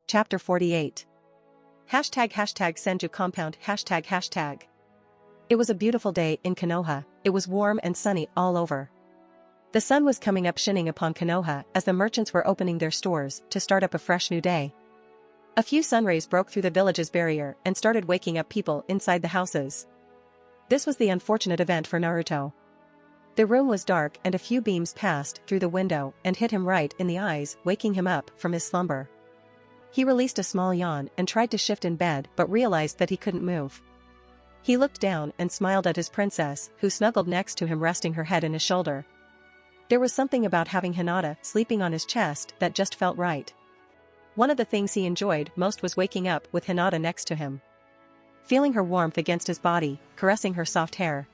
Chapter 48. Senju Compound ##. It was a beautiful day in Konoha. It was warm and sunny all over. The sun was coming up shining upon Konoha as the merchants were opening their stores to start up a fresh new day. A few sunrays broke through the village's barrier and started waking up people inside the houses. This was the unfortunate event for Naruto. The room was dark and a few beams passed through the window and hit him right in the eyes, waking him up from his slumber. He released a small yawn and tried to shift in bed but realized that he couldn't move. He looked down and smiled at his princess, who snuggled next to him, resting her head in his shoulder. There was something about having Hinata sleeping on his chest that just felt right. One of the things he enjoyed most was waking up with Hinata next to him. Feeling her warmth against his body, caressing her soft hair.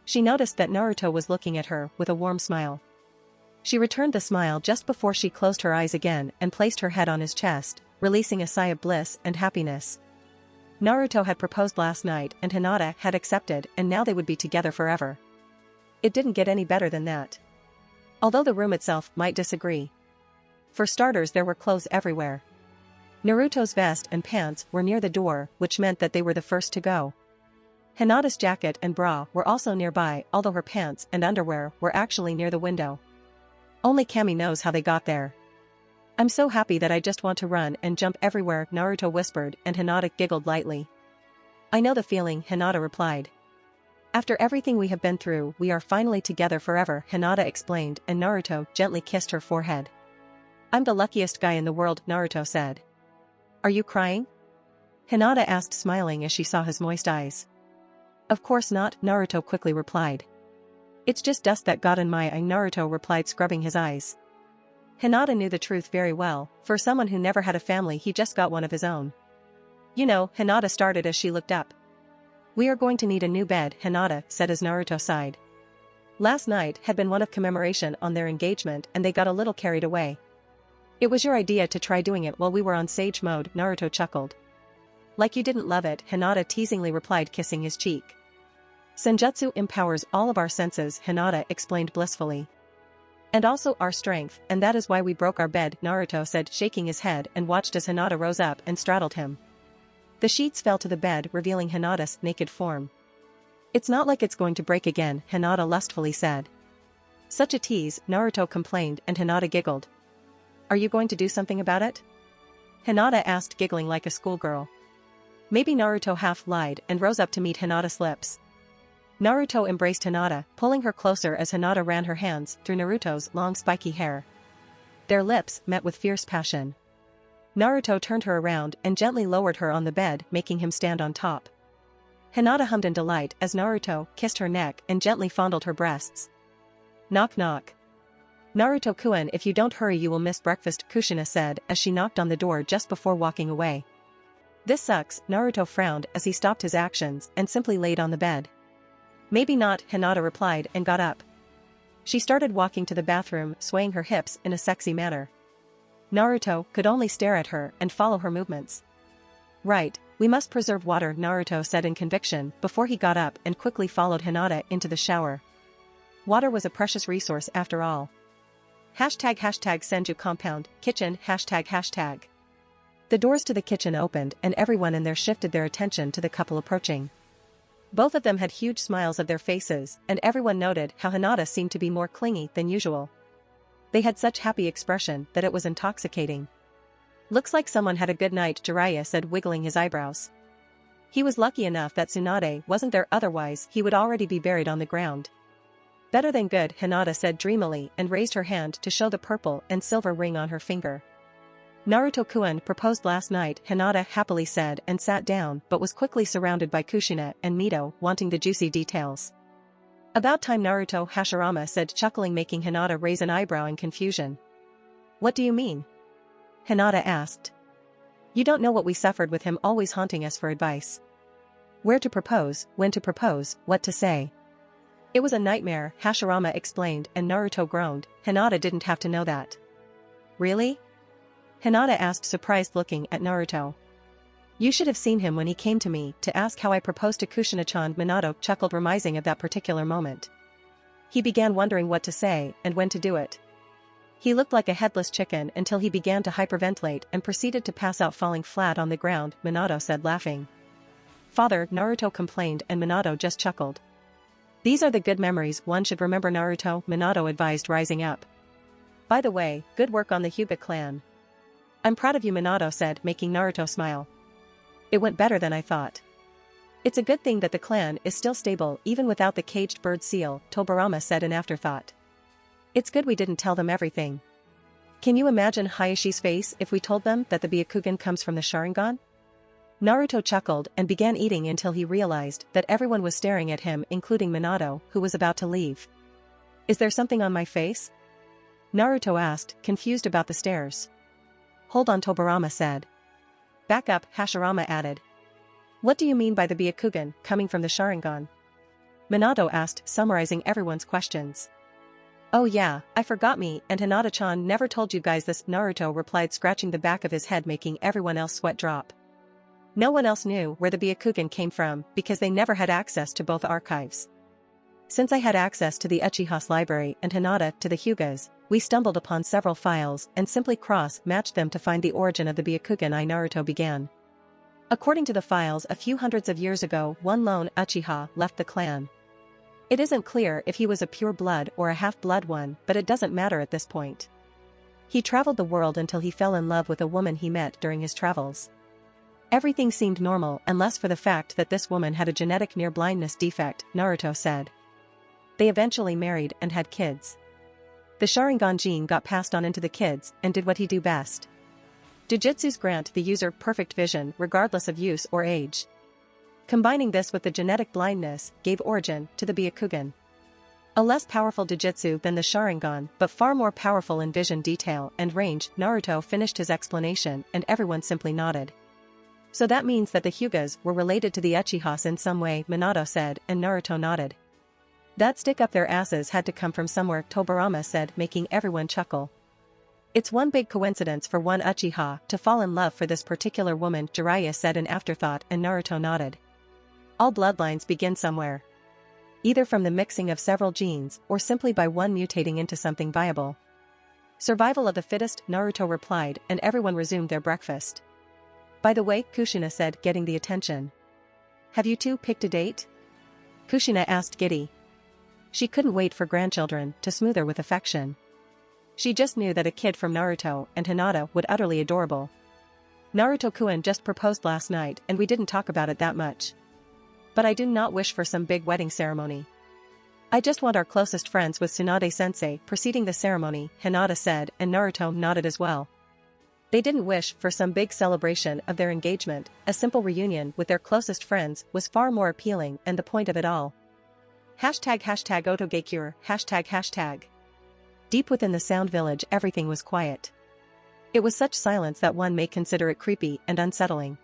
She noticed that Naruto was looking at her with a warm smile. She returned the smile just before she closed her eyes again and placed her head on his chest, releasing a sigh of bliss and happiness. Naruto had proposed last night and Hinata had accepted, and now they would be together forever. It didn't get any better than that. Although the room itself might disagree. For starters, there were clothes everywhere. Naruto's vest and pants were near the door, which meant that they were the first to go. Hinata's jacket and bra were also nearby, although her pants and underwear were actually near the window. Only Kami knows how they got there. "I'm so happy that I just want to run and jump everywhere," Naruto whispered, and Hinata giggled lightly. "I know the feeling," Hinata replied. "After everything we have been through, we are finally together forever," Hinata explained, and Naruto gently kissed her forehead. "I'm the luckiest guy in the world," Naruto said. "Are you crying?" Hinata asked, smiling as she saw his moist eyes. "Of course not," Naruto quickly replied. "It's just dust that got in my eye," Naruto replied, scrubbing his eyes. Hinata knew the truth very well. For someone who never had a family, he just got one of his own. "You know," Hinata started as she looked up. "We are going to need a new bed," Hinata said as Naruto sighed. Last night had been one of commemoration on their engagement and they got a little carried away. "It was your idea to try doing it while we were on sage mode," Naruto chuckled. "Like you didn't love it," Hinata teasingly replied, kissing his cheek. "Senjutsu empowers all of our senses," Hinata explained blissfully. "And also our strength, and that is why we broke our bed," Naruto said, shaking his head, and watched as Hinata rose up and straddled him. The sheets fell to the bed, revealing Hinata's naked form. "It's not like it's going to break again," Hinata lustfully said. "Such a tease," Naruto complained, and Hinata giggled. "Are you going to do something about it?" Hinata asked, giggling like a schoolgirl. Maybe. Naruto half lied and rose up to meet Hinata's lips. Naruto embraced Hinata, pulling her closer as Hinata ran her hands through Naruto's long spiky hair. Their lips met with fierce passion. Naruto turned her around and gently lowered her on the bed, making him stand on top. Hinata hummed in delight as Naruto kissed her neck and gently fondled her breasts. "Knock knock. Naruto-kun, if you don't hurry you will miss breakfast," Kushina said as she knocked on the door just before walking away. "This sucks," Naruto frowned as he stopped his actions and simply laid on the bed. "Maybe not," Hinata replied and got up. She started walking to the bathroom, swaying her hips in a sexy manner. Naruto could only stare at her and follow her movements. "Right, we must preserve water," Naruto said in conviction before he got up and quickly followed Hinata into the shower. Water was a precious resource after all. Senju Compound Kitchen ##. The doors to the kitchen opened and everyone in there shifted their attention to the couple approaching. Both of them had huge smiles of their faces, and everyone noted how Hinata seemed to be more clingy than usual. They had such happy expression that it was intoxicating. "Looks like someone had a good night," Jiraiya said, wiggling his eyebrows. He was lucky enough that Tsunade wasn't there, otherwise he would already be buried on the ground. "Better than good," Hinata said dreamily and raised her hand to show the purple and silver ring on her finger. "Naruto-kun proposed last night," Hinata happily said and sat down, but was quickly surrounded by Kushina and Mito wanting the juicy details. "About time," Naruto Hashirama said, chuckling, making Hinata raise an eyebrow in confusion. "What do you mean?" Hinata asked. "You don't know what we suffered with him always haunting us for advice. Where to propose, when to propose, what to say. It was a nightmare," Hashirama explained, and Naruto groaned. Hinata didn't have to know that. "Really?" Hinata asked, surprised, looking at Naruto. "You should have seen him when he came to me to ask how I proposed to Kushina-chan," Minato chuckled, reminiscing of that particular moment. He began wondering what to say and when to do it. He looked like a headless chicken until he began to hyperventilate and proceeded to pass out falling flat on the ground, Minato said laughing. Father, Naruto complained and Minato just chuckled. These are the good memories one should remember, Naruto, Minato advised rising up. By the way, good work on the Hyuga clan. I'm proud of you, Minato said, making Naruto smile. It went better than I thought. It's a good thing that the clan is still stable even without the caged bird seal, Tobirama said in afterthought. It's good we didn't tell them everything. Can you imagine Hayashi's face if we told them that the Byakugan comes from the Sharingan? Naruto chuckled and began eating until he realized that everyone was staring at him, including Minato, who was about to leave. Is there something on my face? Naruto asked, confused about the stares. Hold on, Tobirama said. Back up, Hashirama added. What do you mean by the Byakugan coming from the Sharingan? Minato asked, summarizing everyone's questions. Oh yeah, I forgot, me and Hinata-chan never told you guys this, Naruto replied, scratching the back of his head, making everyone else sweat drop. No one else knew where the Byakugan came from because they never had access to both archives. Since I had access to the Uchiha's library and Hinata to the Hyuga's, we stumbled upon several files and simply cross-matched them to find the origin of the Byakugan. Naruto began. According to the files, a few hundreds of years ago, one lone Uchiha left the clan. It isn't clear if he was a pure blood or a half-blood one, but it doesn't matter at this point. He traveled the world until he fell in love with a woman he met during his travels. Everything seemed normal unless for the fact that this woman had a genetic near-blindness defect, Naruto said. They eventually married and had kids. The Sharingan gene got passed on into the kids and did what he do best. Jujutsus grant the user perfect vision regardless of use or age. Combining this with the genetic blindness gave origin to the Byakugan. A less powerful Jujutsu than the Sharingan but far more powerful in vision detail and range. Naruto finished his explanation and everyone simply nodded. So that means that the Hyugas were related to the Uchihas in some way, Minato said, and Naruto nodded. That stick up their asses had to come from somewhere, Tobirama said, making everyone chuckle. It's one big coincidence for one Uchiha to fall in love for this particular woman, Jiraiya said in afterthought, and Naruto nodded. All bloodlines begin somewhere. Either from the mixing of several genes or simply by one mutating into something viable. Survival of the fittest, Naruto replied, and everyone resumed their breakfast. By the way, Kushina said, getting the attention. Have you two picked a date? Kushina asked giddy. She couldn't wait for grandchildren to smooth her with affection. She just knew that a kid from Naruto and Hinata would utterly adorable. Naruto-kun just proposed last night and we didn't talk about it that much. But I do not wish for some big wedding ceremony. I just want our closest friends with Tsunade-sensei preceding the ceremony, Hinata said, and Naruto nodded as well. They didn't wish for some big celebration of their engagement, a simple reunion with their closest friends was far more appealing and the point of it all. #Otogekure, ##. Deep within the sound village everything was quiet. It was such silence that one may consider it creepy and unsettling.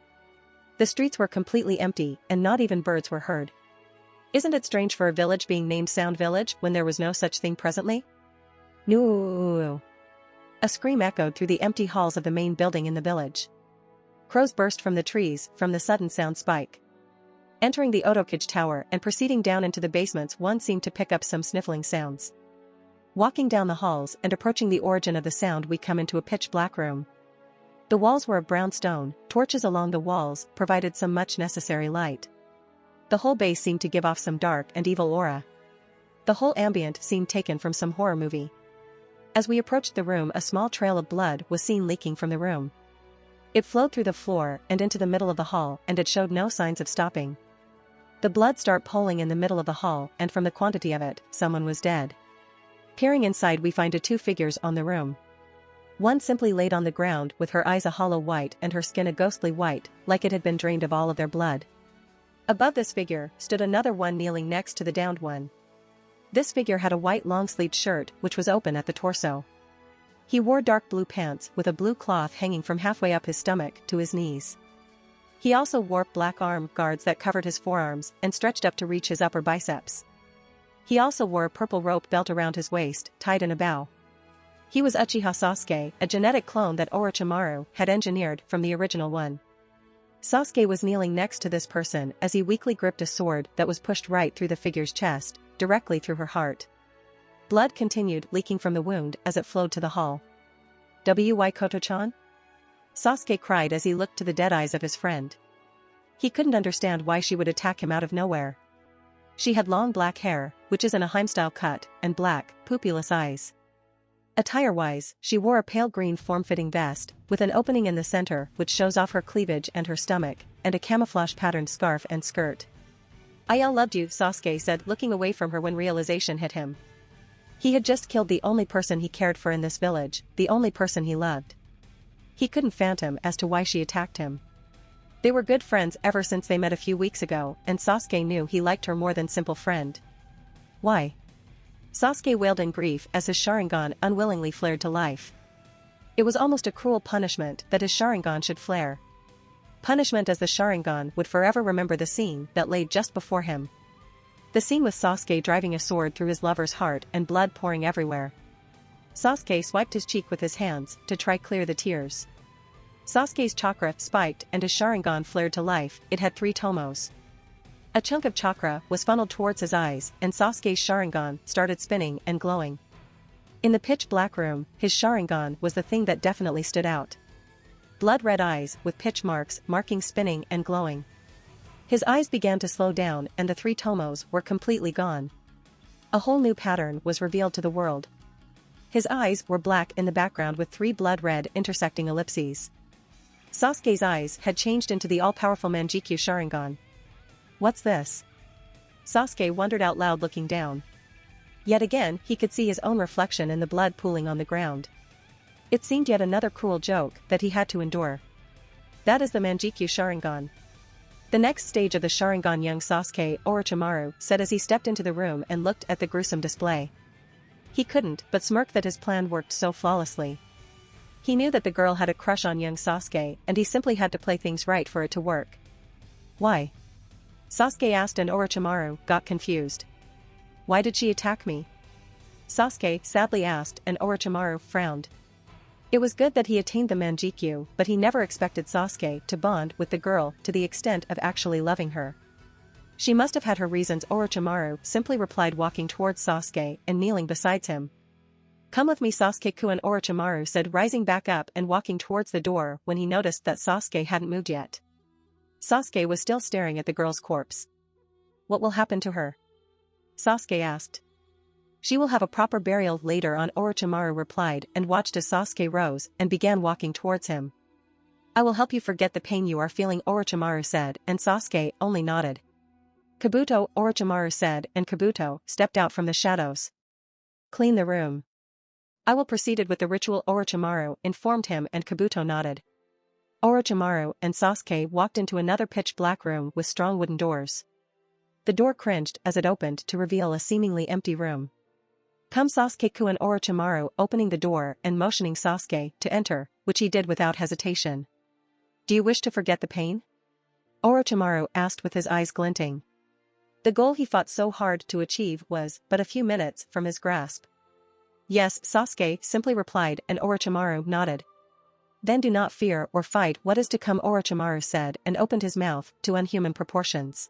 The streets were completely empty and not even birds were heard. Isn't it strange for a village being named Sound Village when there was no such thing presently? No. A scream echoed through the empty halls of the main building in the village. Crows burst from the trees from the sudden sound spike. Entering the Otokage Tower and proceeding down into the basements, one seemed to pick up some sniffling sounds. Walking down the halls and approaching the origin of the sound, we come into a pitch-black room. The walls were of brown stone, torches along the walls provided some much necessary light. The whole base seemed to give off some dark and evil aura. The whole ambient seemed taken from some horror movie. As we approached the room, a small trail of blood was seen leaking from the room. It flowed through the floor and into the middle of the hall, and it showed no signs of stopping. The blood started pooling in the middle of the hall, and from the quantity of it, someone was dead. Peering inside, we find two figures on the room. One simply laid on the ground with her eyes a hollow white and her skin a ghostly white, like it had been drained of all of their blood. Above this figure stood another one kneeling next to the downed one. This figure had a white long-sleeved shirt which was open at the torso. He wore dark blue pants with a blue cloth hanging from halfway up his stomach to his knees. He also wore black arm guards that covered his forearms and stretched up to reach his upper biceps. He also wore a purple rope belt around his waist, tied in a bow. He was Uchiha Sasuke, a genetic clone that Orochimaru had engineered from the original one. Sasuke was kneeling next to this person as he weakly gripped a sword that was pushed right through the figure's chest, directly through her heart. Blood continued leaking from the wound as it flowed to the hall. "Why Koto-chan?" Sasuke cried as he looked to the dead eyes of his friend. He couldn't understand why she would attack him out of nowhere. She had long black hair, which is in a Heim-style cut, and black, pupilless eyes. Attire-wise, she wore a pale green form-fitting vest, with an opening in the center which shows off her cleavage and her stomach, and a camouflage-patterned scarf and skirt. "I loved you," Sasuke said, looking away from her when realization hit him. He had just killed the only person he cared for in this village, the only person he loved. He couldn't fathom as to why she attacked him. They were good friends ever since they met a few weeks ago, and Sasuke knew he liked her more than simple friend. Why? Sasuke wailed in grief as his Sharingan unwillingly flared to life. It was almost a cruel punishment that his Sharingan should flare. Punishment as the Sharingan would forever remember the scene that lay just before him. The scene with Sasuke driving a sword through his lover's heart and blood pouring everywhere. Sasuke swiped his cheek with his hands to try clear the tears. Sasuke's chakra spiked and his Sharingan flared to life. It had 3 tomos. A chunk of chakra was funneled towards his eyes and Sasuke's Sharingan started spinning and glowing. In the pitch-black room, his Sharingan was the thing that definitely stood out. Blood-red eyes with pitch marks marking spinning and glowing. His eyes began to slow down and the 3 tomos were completely gone. A whole new pattern was revealed to the world. His eyes were black in the background with 3 blood-red intersecting ellipses. Sasuke's eyes had changed into the all-powerful Manjikyu Sharingan. What's this? Sasuke wondered out loud looking down. Yet again he could see his own reflection in the blood pooling on the ground. It seemed yet another cruel joke that he had to endure. That is the Manjikyu Sharingan. The next stage of the Sharingan, young Sasuke, Orochimaru said as he stepped into the room and looked at the gruesome display. He couldn't but smirk that his plan worked so flawlessly. He knew that the girl had a crush on young Sasuke and he simply had to play things right for it to work. Why? Sasuke asked and Orochimaru got confused. Why did she attack me? Sasuke sadly asked and Orochimaru frowned. It was good that he attained the Manjikyu, but he never expected Sasuke to bond with the girl to the extent of actually loving her. She must have had her reasons. Orochimaru simply replied, walking towards Sasuke and kneeling beside him. "Come with me, Sasuke-kun," Orochimaru said, rising back up and walking towards the door when he noticed that Sasuke hadn't moved yet. Sasuke was still staring at the girl's corpse. "What will happen to her?" Sasuke asked. "She will have a proper burial later on," Orochimaru replied and watched as Sasuke rose and began walking towards him. "I will help you forget the pain you are feeling," Orochimaru said, and Sasuke only nodded. "Kabuto," Orochimaru said, and Kabuto stepped out from the shadows. "Clean the room." "I will," proceeded with the ritual, Orochimaru informed him, and Kabuto nodded. Orochimaru and Sasuke walked into another pitch-black room with strong wooden doors. The door cringed as it opened to reveal a seemingly empty room. "Come, Sasuke-kun," Orochimaru opening the door and motioning Sasuke to enter, which he did without hesitation. "Do you wish to forget the pain?" Orochimaru asked with his eyes glinting. The goal he fought so hard to achieve was but a few minutes from his grasp. "Yes," Sasuke simply replied, and Orochimaru nodded. "Then do not fear or fight what is to come," Orochimaru said and opened his mouth to unhuman proportions.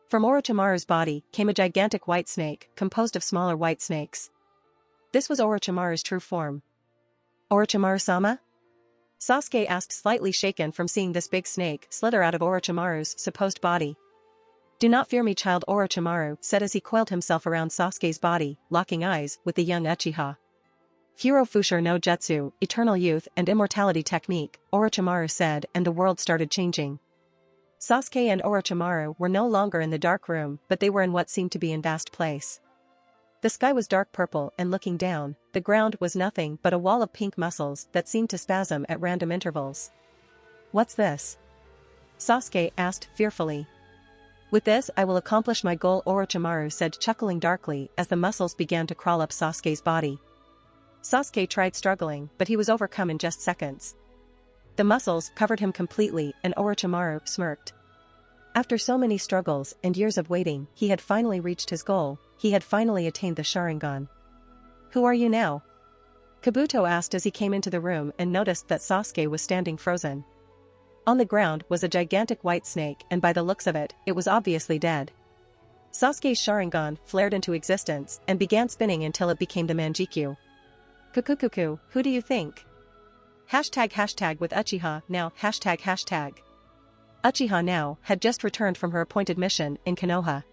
From Orochimaru's body came a gigantic white snake composed of smaller white snakes. This was Orochimaru's true form. "Orochimaru-sama?" Sasuke asked, slightly shaken from seeing this big snake slither out of Orochimaru's supposed body. "Do not fear me, child," Orochimaru said as he coiled himself around Sasuke's body, locking eyes with the young Uchiha. "Furofusher no Jutsu, eternal youth and immortality technique," Orochimaru said, and the world started changing. Sasuke and Orochimaru were no longer in the dark room, but they were in what seemed to be a vast place. The sky was dark purple and looking down, the ground was nothing but a wall of pink muscles that seemed to spasm at random intervals. "What's this?" Sasuke asked fearfully. "With this I will accomplish my goal," Orochimaru said, chuckling darkly as the muscles began to crawl up Sasuke's body. Sasuke tried struggling, but he was overcome in just seconds. The muscles covered him completely and Orochimaru smirked. After so many struggles and years of waiting, he had finally reached his goal. He had finally attained the Sharingan. "Who are you now?" Kabuto asked as he came into the room and noticed that Sasuke was standing frozen. On the ground was a gigantic white snake, and by the looks of it, it was obviously dead. Sasuke's Sharingan flared into existence and began spinning until it became the Manjikyu. Kukukuku, who do you think? Hashtag with Uchiha now hashtag. Uchiha now had just returned from her appointed mission in Konoha.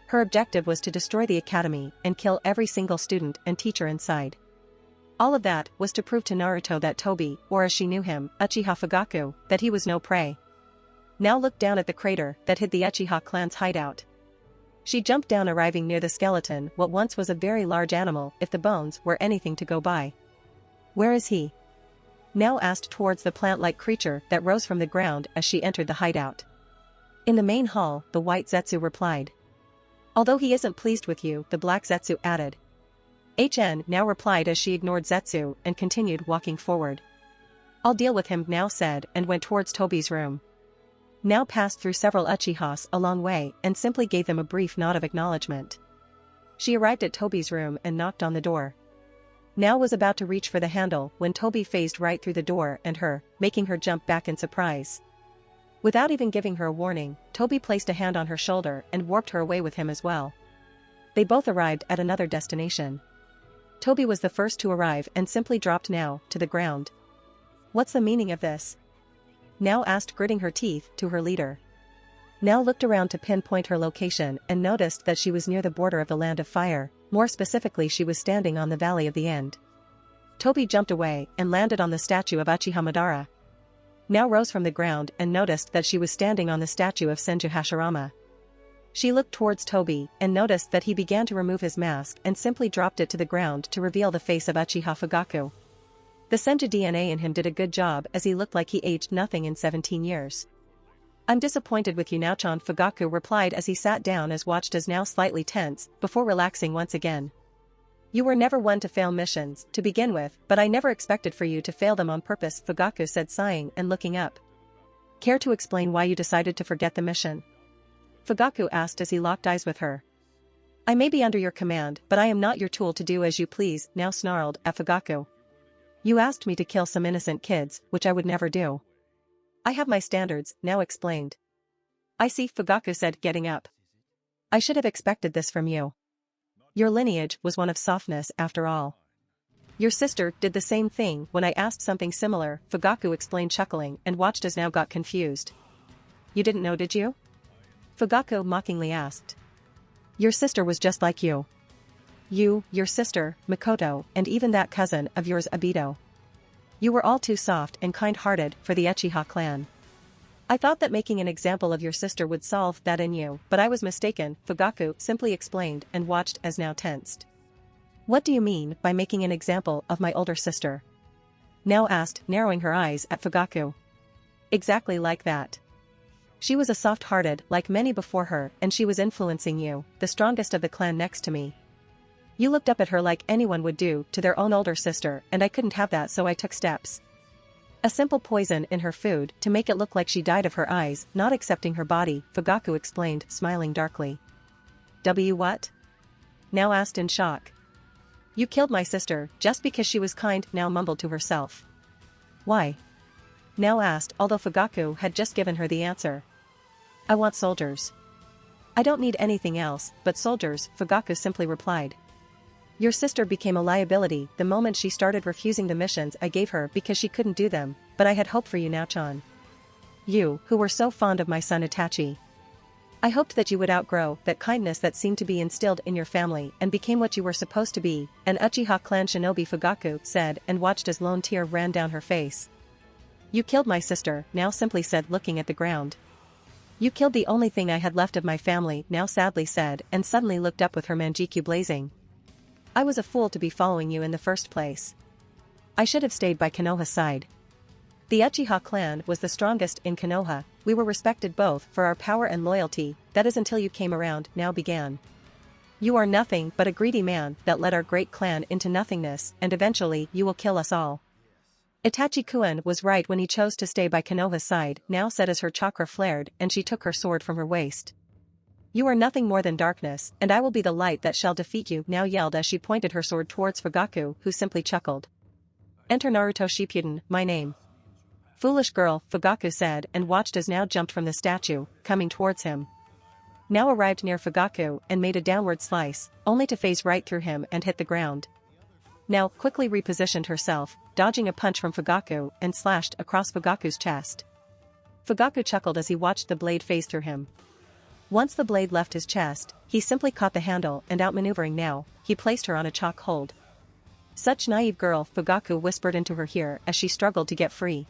Her objective was to destroy the academy and kill every single student and teacher inside. All of that was to prove to Naruto that Tobi, or as she knew him, Uchiha Fugaku, that he was no prey. Now looked down at the crater that hid the Uchiha clan's hideout. She jumped down, arriving near the skeleton, what once was a very large animal, if the bones were anything to go by. Where is he? Now asked towards the plant-like creature that rose from the ground as she entered the hideout. In the main hall, the white Zetsu replied. Although he isn't pleased with you, the black Zetsu added. HN now replied as she ignored Zetsu and continued walking forward. I'll deal with him now, said, and went towards Tobi's room. Now passed through several Uchihas a long way and simply gave them a brief nod of acknowledgement. She arrived at Tobi's room and knocked on the door. Now was about to reach for the handle when Tobi phased right through the door and her, making her jump back in surprise. Without even giving her a warning, Tobi placed a hand on her shoulder and warped her away with him as well. They both arrived at another destination. Tobi was the first to arrive and simply dropped now to the ground. What's the meaning of this? Now asked, gritting her teeth, to her leader. Now looked around to pinpoint her location and noticed that she was near the border of the Land of Fire, more specifically she was standing on the Valley of the End. Tobi jumped away and landed on the statue of Uchiha Madara. Now rose from the ground and noticed that she was standing on the statue of Senju Hashirama. She looked towards Tobi and noticed that he began to remove his mask and simply dropped it to the ground to reveal the face of Uchiha Fugaku. The Senju DNA in him did a good job as he looked like he aged nothing in 17 years. I'm disappointed with you now, Chan, Fugaku replied as he sat down as watched as now slightly tense, before relaxing once again. You were never one to fail missions, to begin with, but I never expected for you to fail them on purpose, Fugaku said, sighing and looking up. Care to explain why you decided to forget the mission? Fugaku asked as he locked eyes with her. I may be under your command, but I am not your tool to do as you please, now snarled at Fugaku. You asked me to kill some innocent kids, which I would never do. I have my standards, now explained. I see, Fugaku said, getting up. I should have expected this from you. Your lineage was one of softness after all. Your sister did the same thing when I asked something similar, Fugaku explained, chuckling, and watched as now got confused. You didn't know, did you? Fugaku mockingly asked. Your sister was just like you. You, your sister, Mikoto, and even that cousin of yours, Obito. You were all too soft and kind-hearted for the Uchiha clan. I thought that making an example of your sister would solve that in you, but I was mistaken, Fugaku simply explained and watched as now tensed. What do you mean by making an example of my older sister? Now asked, narrowing her eyes at Fugaku. Exactly like that. She was a soft-hearted like many before her, and she was influencing you, the strongest of the clan next to me. You looked up at her like anyone would do to their own older sister, and I couldn't have that, so I took steps. A simple poison in her food to make it look like she died of her eyes, not accepting her body, Fugaku explained, smiling darkly. What? Now asked in shock. You killed my sister just because she was kind, now mumbled to herself. Why? Now asked, although Fugaku had just given her the answer. I want soldiers. I don't need anything else but soldiers, Fugaku simply replied. Your sister became a liability the moment she started refusing the missions I gave her because she couldn't do them, but I had hope for you now, Chan. You, who were so fond of my son Itachi. I hoped that you would outgrow that kindness that seemed to be instilled in your family and became what you were supposed to be, an Uchiha clan shinobi, Fugaku said, and watched as lone tear ran down her face. You killed my sister, now simply said, looking at the ground. You killed the only thing I had left of my family, now sadly said, and suddenly looked up with her manjikyu blazing. I was a fool to be following you in the first place. I should have stayed by Konoha's side. The Uchiha clan was the strongest in Konoha, we were respected both for our power and loyalty, that is until you came around, now began. You are nothing but a greedy man that led our great clan into nothingness, and eventually you will kill us all. Itachi-kun was right when he chose to stay by Konoha's side, now said as her chakra flared and she took her sword from her waist. You are nothing more than darkness, and I will be the light that shall defeat you, now yelled as she pointed her sword towards Fugaku, who simply chuckled. Enter Naruto Shippuden, my name. Foolish girl, Fugaku said, and watched as now jumped from the statue, coming towards him. now arrived near Fugaku and made a downward slice, only to phase right through him and hit the ground. Now quickly repositioned herself, dodging a punch from Fugaku and slashed across Fugaku's chest. Fugaku chuckled as he watched the blade phase through him. Once the blade left his chest, he simply caught the handle and outmaneuvering now, he placed her on a choke hold. Such naive girl, Fugaku whispered into her ear as she struggled to get free.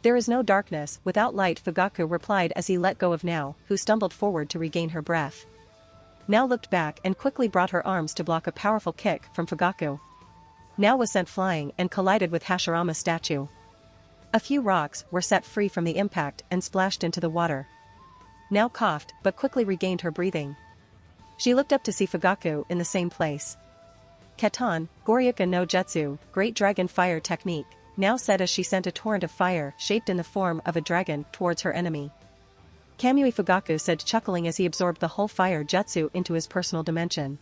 There is no darkness without light, Fugaku replied as he let go of Now, who stumbled forward to regain her breath. Now looked back and quickly brought her arms to block a powerful kick from Fugaku. Now was sent flying and collided with Hashirama's statue. A few rocks were set free from the impact and splashed into the water. Now coughed but quickly regained her breathing. She looked up to see Fugaku in the same place. Katan, Goryuka no Jutsu, Great Dragon Fire Technique, Now said as she sent a torrent of fire shaped in the form of a dragon towards her enemy. Kamui, Fugaku said, chuckling as he absorbed the whole fire jutsu into his personal dimension.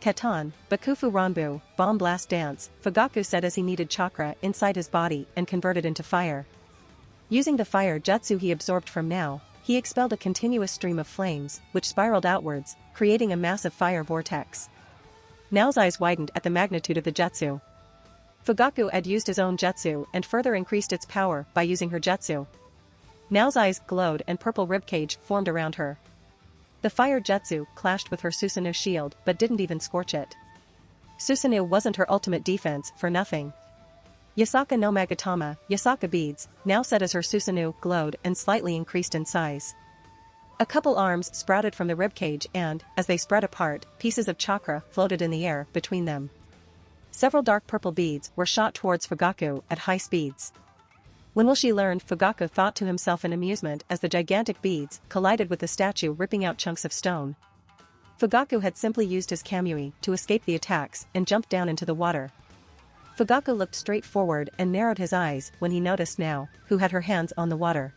Katan, Bakufu Ranbu, Bomb Blast Dance, Fugaku said as he needed chakra inside his body and converted into fire. Using the fire jutsu he absorbed from Now, he expelled a continuous stream of flames, which spiraled outwards, creating a massive fire vortex. Now's eyes widened at the magnitude of the jutsu. Fugaku had used his own jutsu and further increased its power by using her jutsu. Now's eyes glowed and purple ribcage formed around her. The fire jutsu clashed with her Susanoo shield but didn't even scorch it. Susanoo wasn't her ultimate defense for nothing. Yasaka no Magatama, Yasaka beads, Now said as her Susanoo glowed and slightly increased in size. A couple arms sprouted from the ribcage and, as they spread apart, pieces of chakra floated in the air between them. Several dark purple beads were shot towards Fugaku at high speeds. When will she learn? Fugaku thought to himself in amusement as the gigantic beads collided with the statue, ripping out chunks of stone. Fugaku had simply used his Kamui to escape the attacks and jumped down into the water. Fugaku looked straight forward and narrowed his eyes when he noticed Now, who had her hands on the water.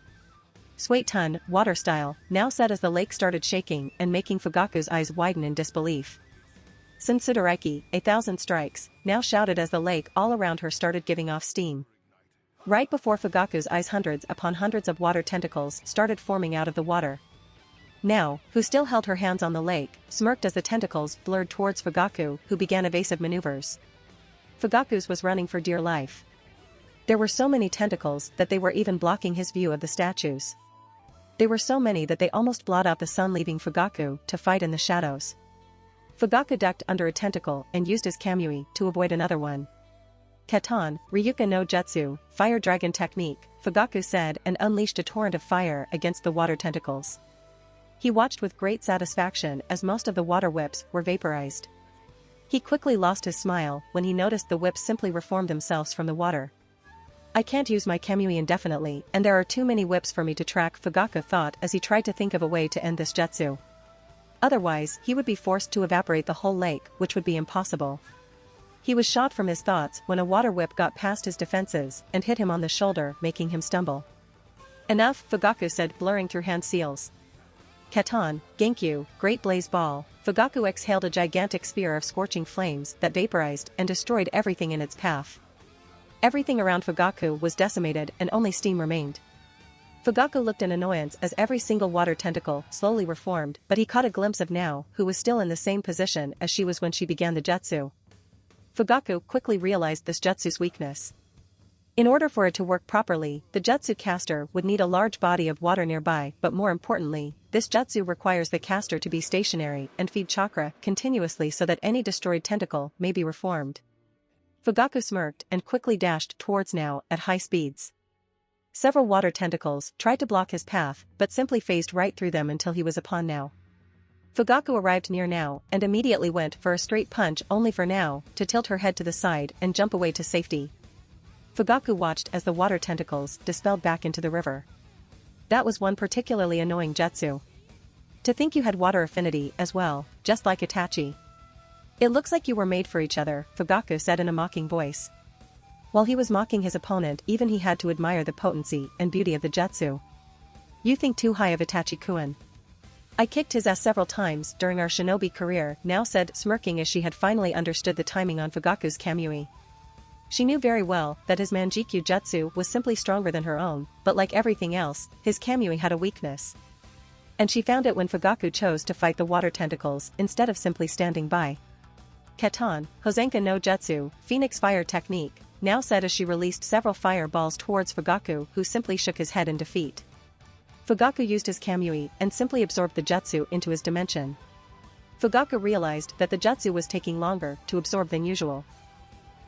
Swait-tun, water style, Now said as the lake started shaking and making Fugaku's eyes widen in disbelief. Sensudariki, 1,000 strikes, Now shouted as the lake all around her started giving off steam. Right before Fugaku's eyes, hundreds upon hundreds of water tentacles started forming out of the water. Now, who still held her hands on the lake, smirked as the tentacles blurred towards Fugaku, who began evasive maneuvers. Fugaku's was running for dear life. There were so many tentacles that they were even blocking his view of the statues. They were so many that they almost blot out the sun, leaving Fugaku to fight in the shadows. Fugaku ducked under a tentacle and used his Kamui to avoid another one. Katan, Ryuka no Jutsu, Fire Dragon Technique, Fugaku said and unleashed a torrent of fire against the water tentacles. He watched with great satisfaction as most of the water whips were vaporized. He quickly lost his smile when he noticed the whips simply reformed themselves from the water. I can't use my Kamui indefinitely and there are too many whips for me to track, Fugaku thought as he tried to think of a way to end this jutsu. Otherwise, he would be forced to evaporate the whole lake, which would be impossible. He was shot from his thoughts when a water whip got past his defenses and hit him on the shoulder, making him stumble. Enough, Fugaku said, blurring through hand seals. Katan, Genkyu, Great Blaze Ball, Fugaku exhaled a gigantic spear of scorching flames that vaporized and destroyed everything in its path. Everything around Fugaku was decimated and only steam remained. Fugaku looked in annoyance as every single water tentacle slowly reformed, but he caught a glimpse of Now, who was still in the same position as she was when she began the jutsu. Fugaku quickly realized this jutsu's weakness. In order for it to work properly, the jutsu caster would need a large body of water nearby, but more importantly, this jutsu requires the caster to be stationary and feed chakra continuously so that any destroyed tentacle may be reformed. Fugaku smirked and quickly dashed towards Now at high speeds. Several water tentacles tried to block his path but simply phased right through them until he was upon Now. Fugaku arrived near Now and immediately went for a straight punch, only for Now to tilt her head to the side and jump away to safety. Fugaku watched as the water tentacles dispelled back into the river. That was one particularly annoying jutsu. To think you had water affinity as well, just like Itachi. It looks like you were made for each other, Fugaku said in a mocking voice. While he was mocking his opponent, even he had to admire the potency and beauty of the jutsu. You think too high of Itachi-kun. I kicked his ass several times during our shinobi career, Now said, smirking as she had finally understood the timing on Fugaku's Kamui. She knew very well that his Manjikyu jutsu was simply stronger than her own, but like everything else, his Kamui had a weakness. And she found it when Fugaku chose to fight the water tentacles instead of simply standing by. Keton, Hosenka no Jutsu, Phoenix Fire Technique, now said as she released several fireballs towards Fugaku, who simply shook his head in defeat. Fugaku used his Kamui and simply absorbed the jutsu into his dimension. Fugaku realized that the jutsu was taking longer to absorb than usual.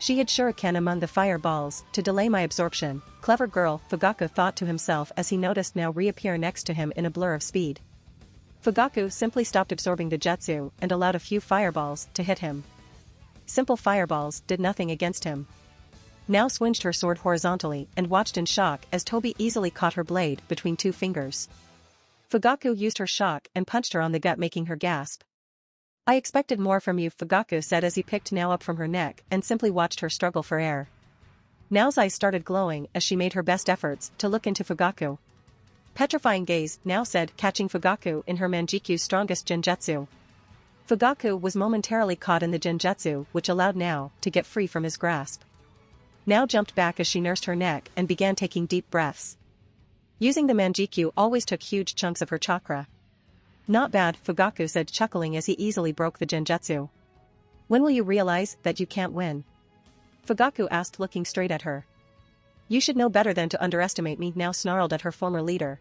She hid shuriken among the fireballs to delay my absorption. Clever girl, Fugaku thought to himself as he noticed now reappear next to him in a blur of speed. Fugaku simply stopped absorbing the jutsu and allowed a few fireballs to hit him. Simple fireballs did nothing against him. Now swinged her sword horizontally and watched in shock as Tobi easily caught her blade between two fingers. Fugaku used her shock and punched her on the gut, making her gasp. I expected more from you, Fugaku said as he picked Now up from her neck and simply watched her struggle for air. Now's eyes started glowing as she made her best efforts to look into Fugaku. Petrifying gaze, Now said, catching Fugaku in her Manjiku's strongest genjutsu. Fugaku was momentarily caught in the genjutsu, which allowed Now to get free from his grasp. Now jumped back as she nursed her neck and began taking deep breaths. Using the Manjiku always took huge chunks of her chakra. Not bad, Fugaku said, chuckling as he easily broke the genjutsu. When will you realize that you can't win? Fugaku asked, looking straight at her. You should know better than to underestimate me, Now snarled at her former leader.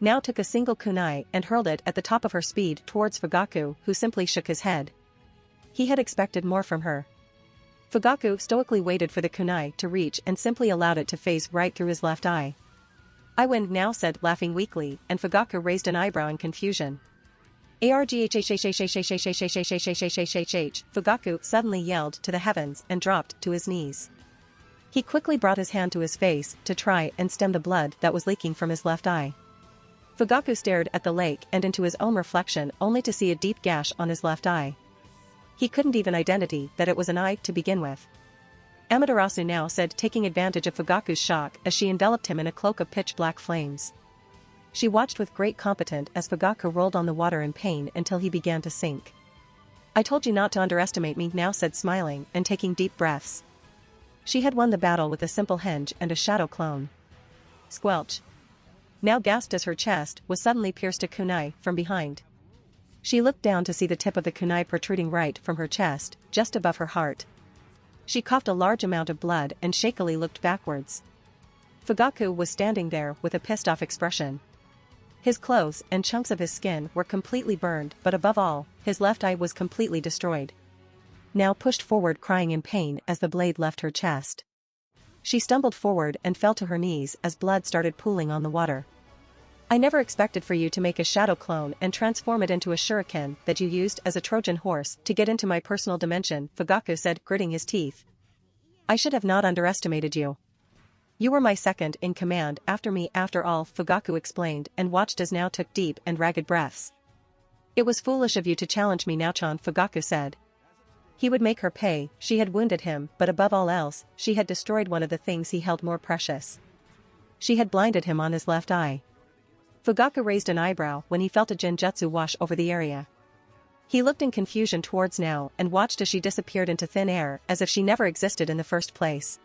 Now took a single kunai and hurled it at the top of her speed towards Fugaku, who simply shook his head. He had expected more from her. Fugaku stoically waited for the kunai to reach and simply allowed it to phase right through his left eye. I win, Now said, laughing weakly, and Fugaku raised an eyebrow in confusion. Fugaku suddenly yelled to the heavens and dropped to his knees. He quickly brought his hand to his face to try and stem the blood that was leaking from his left eye. Fugaku stared at the lake and into his own reflection only to see a deep gash on his left eye. He couldn't even identify that it was an eye to begin with. Amaterasu now said, taking advantage of Fugaku's shock as she enveloped him in a cloak of pitch-black flames. She watched with great competence as Fugaku rolled on the water in pain until he began to sink. I told you not to underestimate me, Now said, smiling and taking deep breaths. She had won the battle with a simple henge and a shadow clone. Squelch. Now gasped as her chest was suddenly pierced a kunai from behind. She looked down to see the tip of the kunai protruding right from her chest, just above her heart. She coughed a large amount of blood and shakily looked backwards. Fugaku was standing there with a pissed-off expression. His clothes and chunks of his skin were completely burned, but above all, his left eye was completely destroyed. Now pushed forward, crying in pain as the blade left her chest. She stumbled forward and fell to her knees as blood started pooling on the water. I never expected for you to make a shadow clone and transform it into a shuriken that you used as a Trojan horse to get into my personal dimension, Fugaku said, gritting his teeth. I should have not underestimated you. You were my second in command after me after all, Fugaku explained and watched as Now took deep and ragged breaths. It was foolish of you to challenge me, Now-chan, Fugaku said. He would make her pay. She had wounded him, but above all else, she had destroyed one of the things he held more precious. She had blinded him on his left eye. Fugaku raised an eyebrow when he felt a genjutsu wash over the area. He looked in confusion towards Now and watched as she disappeared into thin air as if she never existed in the first place.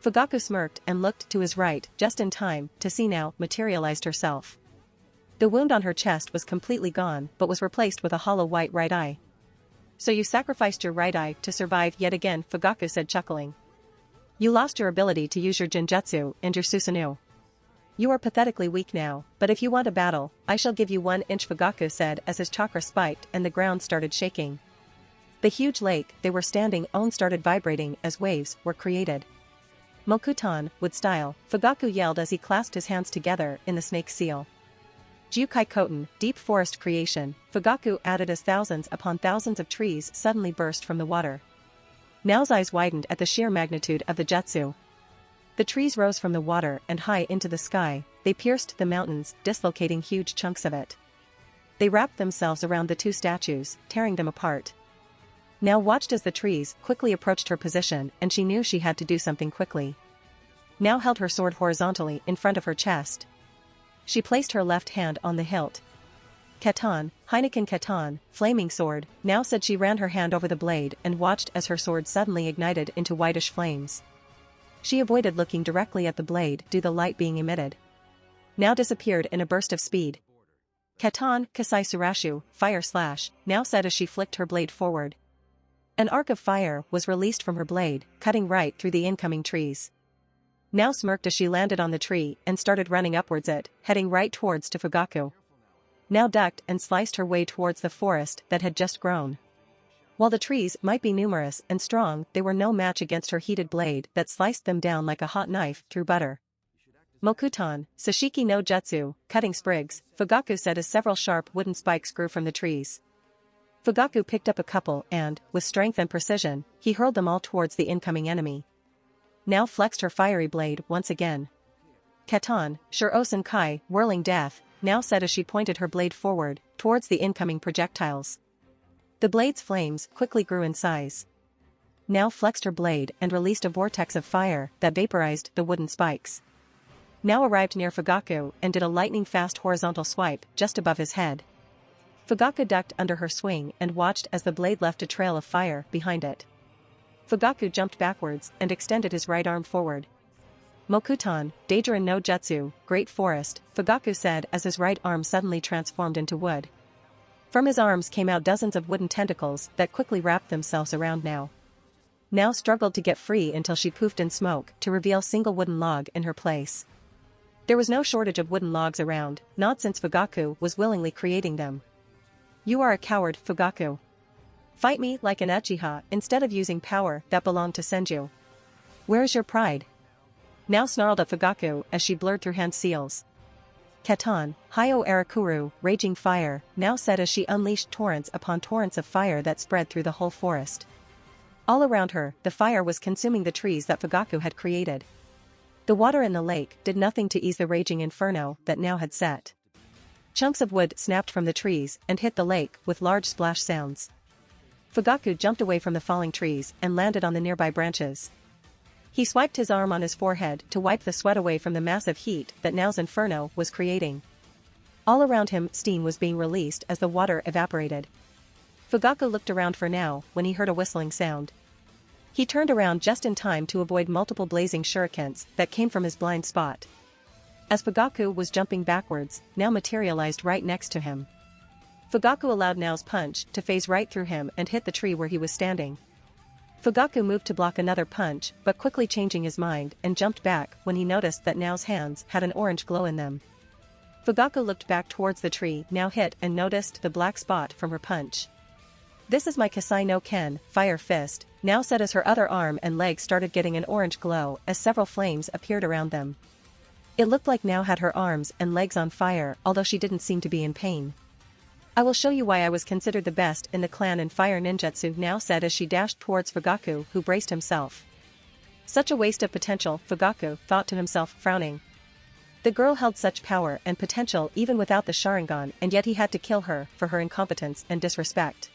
Fugaku smirked and looked to his right just in time to see Now materialized herself. The wound on her chest was completely gone but was replaced with a hollow white right eye. So you sacrificed your right eye to survive yet again, Fugaku said, chuckling. You lost your ability to use your genjutsu and your Susanoo. You are pathetically weak now, but if you want a battle, I shall give you 1 inch, Fugaku said as his chakra spiked and the ground started shaking. The huge lake they were standing on started vibrating as waves were created. Mokutan, wood style, Fugaku yelled as he clasped his hands together in the snake seal. Jukai Koten, deep forest creation, Fugaku added as thousands upon thousands of trees suddenly burst from the water. Now's eyes widened at the sheer magnitude of the jutsu. The trees rose from the water and high into the sky, they pierced the mountains, dislocating huge chunks of it. They wrapped themselves around the two statues, tearing them apart. Now watched as the trees quickly approached her position and she knew she had to do something quickly. Now held her sword horizontally in front of her chest. She placed her left hand on the hilt. Keton, Heineken Keton, flaming sword, Now said she ran her hand over the blade and watched as her sword suddenly ignited into whitish flames. She avoided looking directly at the blade due to the light being emitted. Now disappeared in a burst of speed. Katan, Kasai Surashu, fire slash, now said as she flicked her blade forward. An arc of fire was released from her blade, cutting right through the incoming trees. Now smirked as she landed on the tree and started running upwards it, heading right towards to Fugaku. Now ducked and sliced her way towards the forest that had just grown. While the trees might be numerous and strong, they were no match against her heated blade that sliced them down like a hot knife through butter. Mokutan, Sashiki no Jutsu, cutting sprigs, Fugaku said as several sharp wooden spikes grew from the trees. Fugaku picked up a couple and, with strength and precision, he hurled them all towards the incoming enemy. Now flexed her fiery blade once again. Katan, Shuro Kai, whirling death, now said as she pointed her blade forward, towards the incoming projectiles. The blade's flames quickly grew in size. Now flexed her blade and released a vortex of fire that vaporized the wooden spikes. Now arrived near Fugaku and did a lightning-fast horizontal swipe just above his head. Fugaku ducked under her swing and watched as the blade left a trail of fire behind it. Fugaku jumped backwards and extended his right arm forward. Mokutan, Daijirin no Jutsu, Great Forest, Fugaku said as his right arm suddenly transformed into wood. From his arms came out dozens of wooden tentacles that quickly wrapped themselves around Now struggled to get free until she poofed in smoke to reveal single wooden log in her place. There was no shortage of wooden logs around, not since Fugaku was willingly creating them. You are a coward, Fugaku. Fight me like an uchiha instead of using power that belonged to Senju. Where is your pride? Now snarled at Fugaku as she blurred through hand seals. Katan, Hayo Arakuru, raging fire, now said as she unleashed torrents upon torrents of fire that spread through the whole forest. All around her, the fire was consuming the trees that Fugaku had created. The water in the lake did nothing to ease the raging inferno that now had set. Chunks of wood snapped from the trees and hit the lake with large splash sounds. Fugaku jumped away from the falling trees and landed on the nearby branches. He swiped his arm on his forehead to wipe the sweat away from the massive heat that now's inferno was creating. All around him, steam was being released as the water evaporated. Fugaku looked around for now when he heard a whistling sound. He turned around just in time to avoid multiple blazing shurikens that came from his blind spot. As Fugaku was jumping backwards, now materialized right next to him. Fugaku allowed Nao's punch to phase right through him and hit the tree where he was standing. Fugaku moved to block another punch but quickly changing his mind and jumped back when he noticed that Nao's hands had an orange glow in them. Fugaku looked back towards the tree now hit and noticed the black spot from her punch. This is my Kasai no Ken, Fire Fist, now said as her other arm and leg started getting an orange glow as several flames appeared around them. It looked like Nao had her arms and legs on fire although she didn't seem to be in pain. I will show you why I was considered the best in the clan in fire ninjutsu, Nao said as she dashed towards Fugaku who braced himself. Such a waste of potential, Fugaku thought to himself, frowning. The girl held such power and potential even without the Sharingan, and yet he had to kill her for her incompetence and disrespect.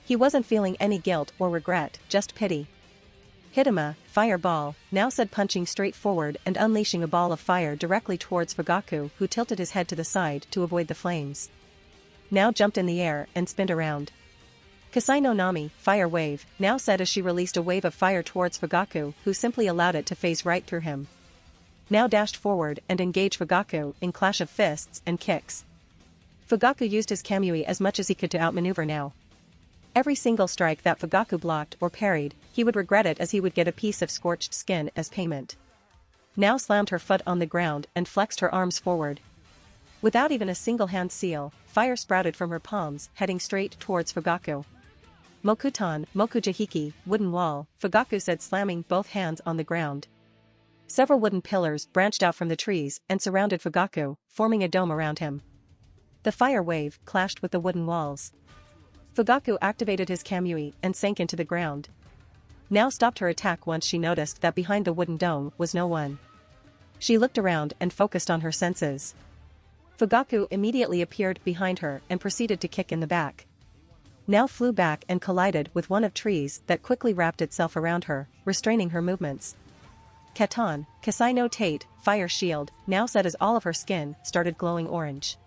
He wasn't feeling any guilt or regret, just pity. Hitama, fireball, Nao said, punching straight forward and unleashing a ball of fire directly towards Fugaku who tilted his head to the side to avoid the flames. Nao jumped in the air and spinned around. Kasai no Nami, fire wave, Nao said as she released a wave of fire towards Fugaku who simply allowed it to phase right through him. Nao dashed forward and engaged Fugaku in clash of fists and kicks. Fugaku used his Kamui as much as he could to outmaneuver Nao. Every single strike that Fugaku blocked or parried, he would regret it as he would get a piece of scorched skin as payment. Nao slammed her foot on the ground and flexed her arms forward. Without even a single hand seal, fire sprouted from her palms, heading straight towards Fugaku. Mokutan, Mokujahiki, wooden wall, Fugaku said, slamming both hands on the ground. Several wooden pillars branched out from the trees and surrounded Fugaku, forming a dome around him. The fire wave clashed with the wooden walls. Fugaku activated his Kamui and sank into the ground. Nao stopped her attack once she noticed that behind the wooden dome was no one. She looked around and focused on her senses. Fugaku immediately appeared behind her and proceeded to kick in the back. Nao flew back and collided with one of trees that quickly wrapped itself around her, restraining her movements. Katan, Kasai no Tate, fire shield, Nao said as all of her skin started glowing orange.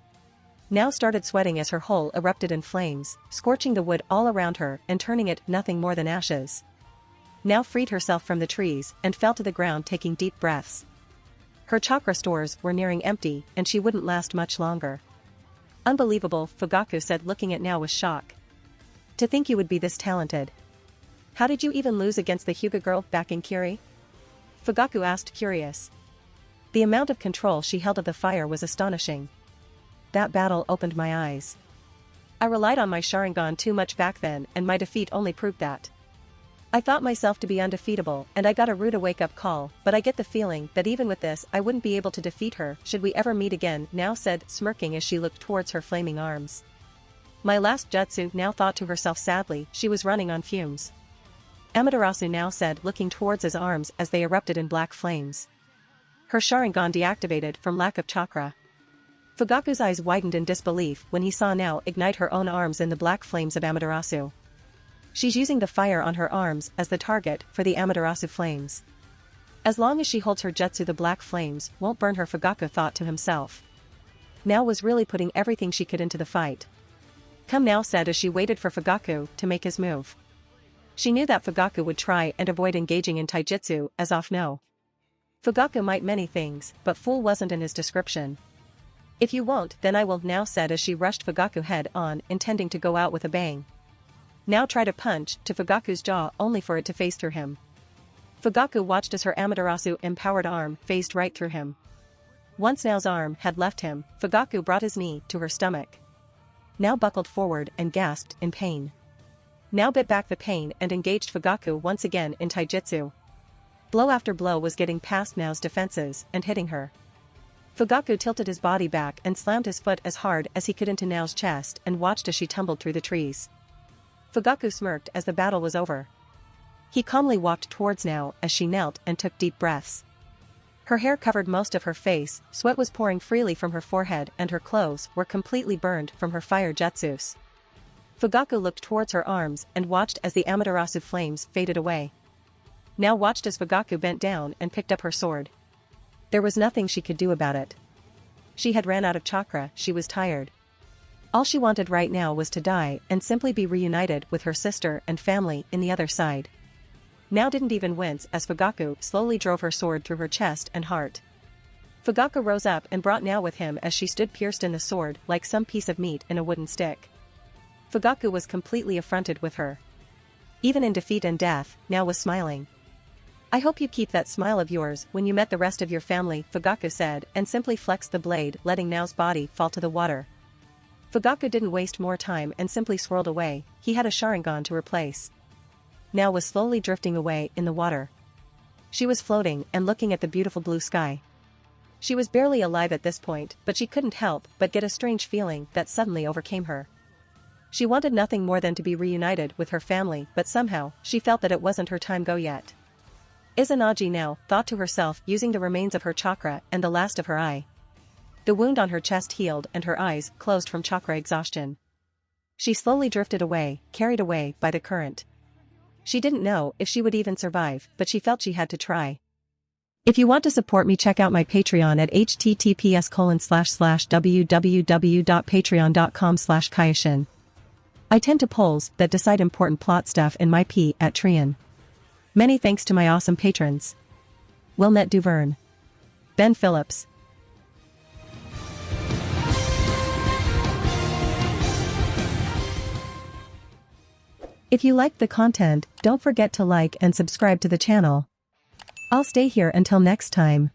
Nao started sweating as her hull erupted in flames, scorching the wood all around her and turning it nothing more than ashes. Nao freed herself from the trees and fell to the ground, taking deep breaths. Her chakra stores were nearing empty and she wouldn't last much longer. Unbelievable, Fugaku said, looking at Now with shock. To think you would be this talented. How did you even lose against the Hyuga girl back in Kiri? Fugaku asked, curious. The amount of control she held of the fire was astonishing. That battle opened my eyes. I relied on my Sharingan too much back then, and my defeat only proved that. I thought myself to be undefeatable, and I got a rude wake-up call, but I get the feeling that even with this I wouldn't be able to defeat her should we ever meet again, Now said, smirking as she looked towards her flaming arms. My last jutsu, Now thought to herself sadly, she was running on fumes. Amaterasu, Now said, looking towards his arms as they erupted in black flames. Her Sharingan deactivated from lack of chakra. Fugaku's eyes widened in disbelief when he saw Now ignite her own arms in the black flames of Amaterasu. She's using the fire on her arms as the target for the Amaterasu flames. As long as she holds her jutsu, the black flames won't burn her, Fugaku thought to himself. Now was really putting everything she could into the fight. Come, Now said as she waited for Fugaku to make his move. She knew that Fugaku would try and avoid engaging in taijutsu as off no. Fugaku might many things, but fool wasn't in his description. If you won't, then I will, Now said as she rushed Fugaku head on, intending to go out with a bang. Now tried a punch to Fugaku's jaw only for it to phase through him. Fugaku watched as her Amaterasu empowered arm phased right through him. Once Now's arm had left him, Fugaku brought his knee to her stomach. Now buckled forward and gasped in pain. Now bit back the pain and engaged Fugaku once again in taijutsu. Blow after blow was getting past Now's defenses and hitting her. Fugaku tilted his body back and slammed his foot as hard as he could into Now's chest and watched as she tumbled through the trees. Fugaku smirked as the battle was over. He calmly walked towards Now as she knelt and took deep breaths. Her hair covered most of her face, sweat was pouring freely from her forehead and her clothes were completely burned from her fire jutsus. Fugaku looked towards her arms and watched as the Amaterasu flames faded away. Now watched as Fugaku bent down and picked up her sword. There was nothing she could do about it. She had ran out of chakra, she was tired. All she wanted right now was to die and simply be reunited with her sister and family in the other side. Now didn't even wince as Fugaku slowly drove her sword through her chest and heart. Fugaku rose up and brought Now with him as she stood pierced in the sword like some piece of meat in a wooden stick. Fugaku was completely affronted with her. Even in defeat and death, Now was smiling. I hope you keep that smile of yours when you met the rest of your family, Fugaku said, and simply flexed the blade, letting Now's body fall to the water. Fugaku didn't waste more time and simply swirled away, he had a Sharingan to replace. Now was slowly drifting away in the water. She was floating and looking at the beautiful blue sky. She was barely alive at this point, but she couldn't help but get a strange feeling that suddenly overcame her. She wanted nothing more than to be reunited with her family, but somehow, she felt that it wasn't her time go yet. Izanagi Now thought to herself, using the remains of her chakra and the last of her eye. The wound on her chest healed and her eyes closed from chakra exhaustion. She slowly drifted away, carried away by the current. She didn't know if she would even survive, but she felt she had to try. If you want to support me, check out my Patreon at https://www.patreon.com/Kaioshin. I tend to polls that decide important plot stuff in my P at Trian. Many thanks to my awesome patrons. Wilnet Duverne. Ben Phillips. If you liked the content, don't forget to like and subscribe to the channel. I'll stay here until next time.